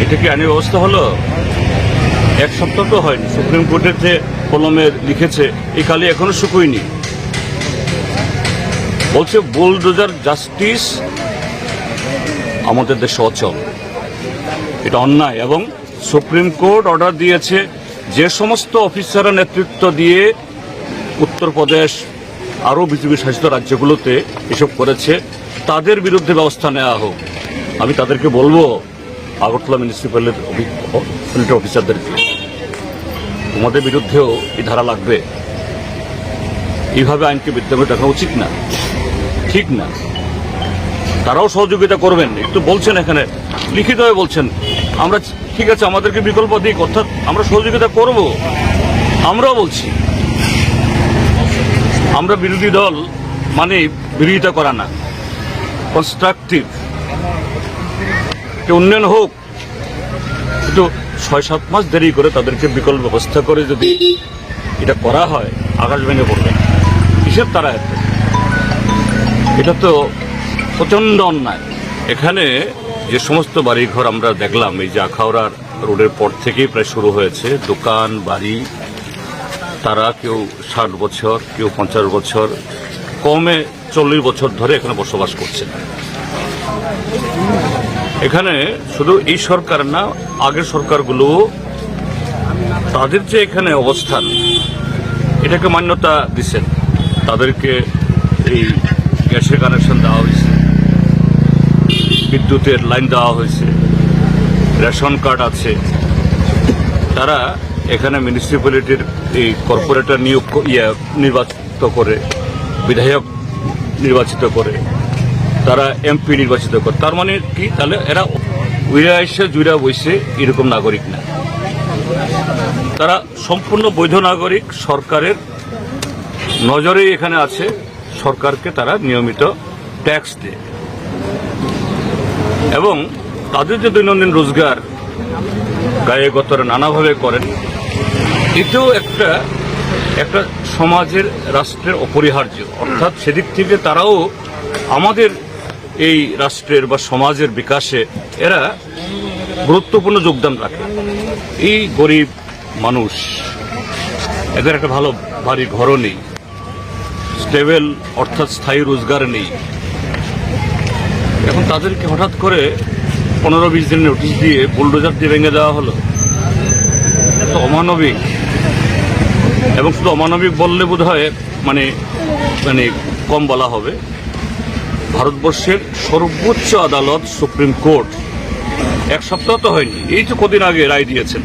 এটা কি আইনি ব্যবস্থা হলো? এক সপ্তাহ তো হয়নি। সুপ্রিম কোর্টের যে কলমে লিখেছে এই কালি এখনো শুকোয়নি। বলছে বুলডোজার জাস্টিস আমাদের দেশে অচল, এটা অন্যায়। এবং সুপ্রিম কোর্ট অর্ডার দিয়েছে যে সমস্ত অফিসাররা নেতৃত্ব দিয়ে উত্তরপ্রদেশ আরও বিজেপি শাসিত রাজ্যগুলোতে এসব করেছে তাদের বিরুদ্ধে ব্যবস্থা নেওয়া হোক। আমি তাদেরকে বলবো, আগরতলা মিউনিসিপ্যালিটি অফিসারদেরকে, তোমাদের বিরুদ্ধেও এই ধারা লাগবে। এইভাবে আইনকে বিদ্যমান দেখা উচিত না, ঠিক না। তারাও সহযোগিতা করবেন। একটু বলছেন এখানে লিখিত হয়ে বলছেন আমরা ঠিক আছে, আমাদেরকে বিকল্প দিক, অর্থাৎ আমরা সহযোগিতা করব। আমরাও বলছি আমরা বিরোধী দল মানে বিরোধিতা করা না, কনস্ট্রাকটিভ উন্নয়ন হোক, কিন্তু ৬-৭ মাস দেরি করে তাদেরকে বিকল্প ব্যবস্থা করে যদি এটা করা হয় আকাশ ভেঙে পড়বে। কিসের তারা এটা তো প্রচণ্ড অন্যায়। এখানে যে সমস্ত বাড়িঘর আমরা দেখলাম, এই যে আখাউড়ার রোডের পর থেকেই প্রায় শুরু হয়েছে, দোকান বাড়ি, তারা কেউ ৬০ বছর, কেউ ৫০ বছর, কমে ৪০ বছর ধরে এখানে বসবাস করছে। এখানে শুধু এই সরকার না, আগের সরকারগুলো তাদের যে এখানে অবস্থান এটাকে মান্যতা দিচ্ছেন। তাদেরকে এই গ্যাসের কানেকশন দেওয়া হয়েছে, বিদ্যুতের লাইন দেওয়া হয়েছে, রেশন কার্ড আছে। তারা এখানে মিউনিসিপ্যালিটির এই কর্পোরেটর নির্বাচিত করে, বিধায়ক নির্বাচিত করে, তারা এমপি নির্বাচিত করে। তার মানে কি? তাহলে এরা উইরা এসে জুইরা বসে এরকম নাগরিক না, তারা সম্পূর্ণ বৈধ নাগরিক। সরকারের নজরেই এখানে আছে, সরকারকে তারা নিয়মিত ট্যাক্স দেয় এবং তাদের যে দৈনন্দিন রোজগার গায়ে গতরে নানাভাবে করেন। এটাও একটা সমাজের, রাষ্ট্রের অপরিহার্য। অর্থাৎ সেদিক থেকে তারাও আমাদের এই রাষ্ট্রের বা সমাজের বিকাশে এরা গুরুত্বপূর্ণ যোগদান রাখে। এই গরিব মানুষ, এদের একটা ভালো বাড়ি ঘরও নেই, স্টেবল অর্থাৎ স্থায়ী রোজগার নেই। এখন তাদেরকে হঠাৎ করে 15-20 দিনের নোটিশ দিয়ে বুলডোজার দিয়ে ভেঙে দেওয়া হলো। এত অমানবিক। এবং শুধু অমানবিক বললে বোধ হয় মানে কম বলা হবে। ভারতবর্ষের সর্বোচ্চ আদালত সুপ্রিম কোর্ট এক সপ্তাহ তো হয়নি, এই তো কদিন আগে রায় দিয়েছেন।